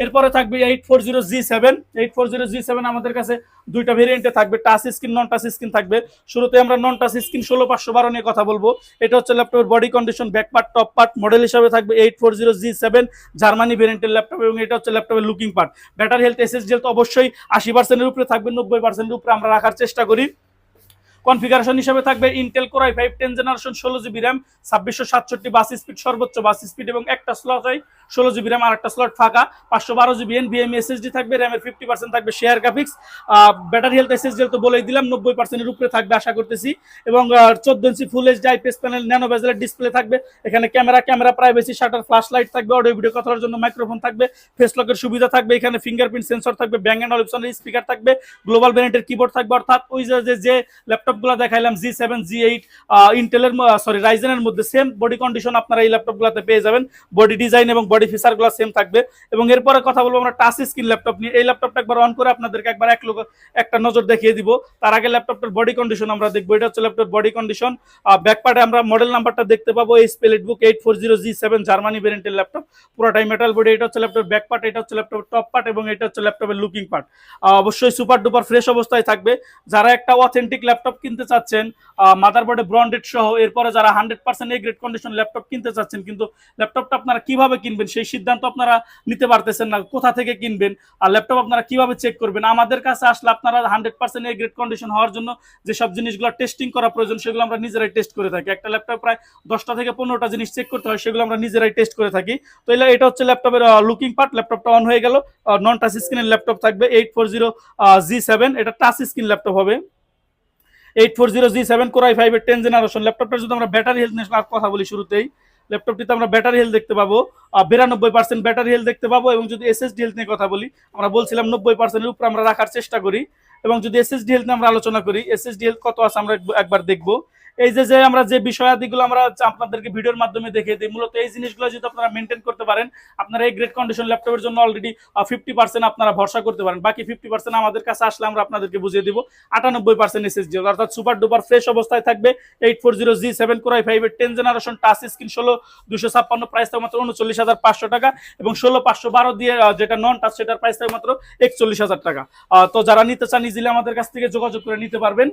এরপরে থাকবে 840G7। 840G7 আমাদের কাছে দুইটা ভেরিয়েন্টে থাকবে, টাচ স্ক্রিন নন টাচ স্ক্রিন থাকবে। শুরুতে আমরা নন টাচ স্ক্রিন 16512 নিয়ে কথা বলবো। এটা হচ্ছে ল্যাপটপের body condition, back part, top part. Model হিসাবে থাকবে 840G7 জার্মানি ভেরিয়েন্টের ল্যাপটপ, এবং এটা হচ্ছে ল্যাপটপের looking part. Battery health, SSD health অবশ্যই 80%-এর উপরে থাকবে, 90%-এর উপরে আমরা রাখার চেষ্টা করি। কনফিগারেশন হিসেবে থাকবে Intel core i5 10 generation 16GB RAM, 2667 বাস স্পিড, সর্বোচ্চ বাস স্পিড, এবং একটা স্লট হয় 16GB র্যাম, আর একটা স্লট ফাঁকা। 512GB NVMe SSD থাকবে, র্যামের 50% থাকবে share graphics. Battery health, SSD health তো বলেই দিলাম, 90%-এর উপরে থাকবে আশা করতেছি। এবং 14 inch full HD IPS panel, nano বেজেলের ডিসপ্লে থাকবে। এখানে camera privacy shutter, flash light থাকবে, অডিও ভিডিও কথার জন্য মাইক্রোফোন থাকবে, ফেস লকের সুবিধা থাকবে। এখানে ফিঙ্গারপ্রিন্ট সেন্সর থাকবে, ব্যাং এন্ড অলিপসনের স্পিকার থাকবে, গ্লোবাল ভ্যারিয়েন্টের কিবোর্ড থাকবে। অর্থাৎ ওই যে ল্যাপটপগুলো দেখাইলাম G7 G8 ইন্টেলের রাইজেনের মধ্যে সেম বডি কন্ডিশন আপনারা এই ল্যাপটপগুলোতে পেয়ে যাবেন। বডি ডিজাইন এবং বডি ফিচারগুলো সেম থাকবে। এবং এরপরে কথা বলবো আমরা টাচ স্ক্রিন ল্যাপটপ নিয়ে। এই ল্যাপটপটা একবার অন করে আপনাদেরকে একবার একটা নজর দেখিয়ে দিব। তার আগে ল্যাপটপটার বডি কন্ডিশন আমরা দেখবো। এটা হচ্ছে ল্যাপটপ বডি কন্ডিশন। ব্যাক পার্টে আমরা মডেল নাম্বারটা দেখতে পাবো, এই স্পেলেটবুক 840G7 জার্মানি ভেরিয়েন্টের ল্যাপটপ, পুরোটাই মেটাল বডি। এটা হচ্ছে ল্যাপটপ ব্যাক পার্ট, এটা হচ্ছে ল্যাপটপ টপ পার্ট, এবং এটা হচ্ছে ল্যাপটপের লুকিং পার্ট। অবশ্যই সুপার ডুপার ফ্রেশ অবস্থায় থাকবে। যারা একটা অথেন্টিক ল্যাপটপ কিনতে চাচ্ছেন, মাদারবোর্ডে ব্র্যান্ডেড সহ, এরপরে যারা 100% এ গ্রেড কন্ডিশন ল্যাপটপ কিনতে চাচ্ছেন, কিন্তু ল্যাপটপটা আপনারা কিভাবে কিনবেন সেই সিদ্ধান্ত আপনারা নিতে পারতেছেন না, কোথা থেকে কিনবেন আর ল্যাপটপ আপনারা কিভাবে চেক করবেন, আমাদের কাছে আসলে আপনারা 100% এ গ্রেড কন্ডিশন হওয়ার জন্য যেসব জিনিসগুলো টেস্টিং করা প্রয়োজন সেগুলো আমরা নিজেরাই টেস্ট করে থাকি। একটা ল্যাপটপ প্রায় 10টা থেকে 15টা জিনিস চেক করতে হয়, সেগুলো আমরা নিজেরাই টেস্ট করে থাকি। তো এটা হচ্ছে ল্যাপটপের লুকিং পার্ট। ল্যাপটপটা অন হয়ে গেল। নন টাচ স্ক্রিনের ল্যাপটপ থাকবে 840G7। এটা টাচ স্ক্রিন ল্যাপটপ হবে। 840G7 কোর i5 এর 10 জেনারেশন ল্যাপটপটা। যদি আমরা ব্যাটারি হেলথ নিয়ে কথা বলি শুরুতেই, ল্যাপটপটিতে আমরা ব্যাটারি হেলথ দেখতে পাবো 92% ব্যাটারি হেলথ দেখতে পাবো। এবং যদি এসএসডি হেলথ নিয়ে কথা বলি, আমরা বলছিলাম 90%-এর উপরে আমরা রাখার চেষ্টা করি। এবং যদি এসএসডি হেলথ নিয়ে আমরা আলোচনা করি, এসএসডি হেলথ কত আছে আমরা একবার দেখবো। এই যে আমরা যে বিষয়াদিগুলো আমরা আপনাদেরকে ভিডিওর মাধ্যমে দেখিয়ে দিই, মূলত এই জিনিসগুলো যদি আপনারা মেনটেন করতে পারেন, আপনারা এই গ্রেড কন্ডিশন ল্যাপটপের জন্য অলরেডি 50% আপনারা ভরসা করতে পারেন। বাকি 50% আমাদের কাছে আসলে আমরা আপনাদেরকে বুঝিয়ে দিব। 98% এসএসডি, অর্থাৎ সুপার ডুপার ফ্রেশ অবস্থায় থাকবে 840G7 কোর i5 এর 10 জেনারেশন টাচ স্ক্রিন 16256, প্রাইস থাকবে মাত্র 39,500 টাকা। এবং 16512 দিয়ে যেটা নন টাচ, সেটার প্রাইস থাকবে মাত্র 41,000 টাকা। তো যারা নিতে চান ইজিলি আমাদের কাছ থেকে যোগাযোগ করে নিতে পারবেন।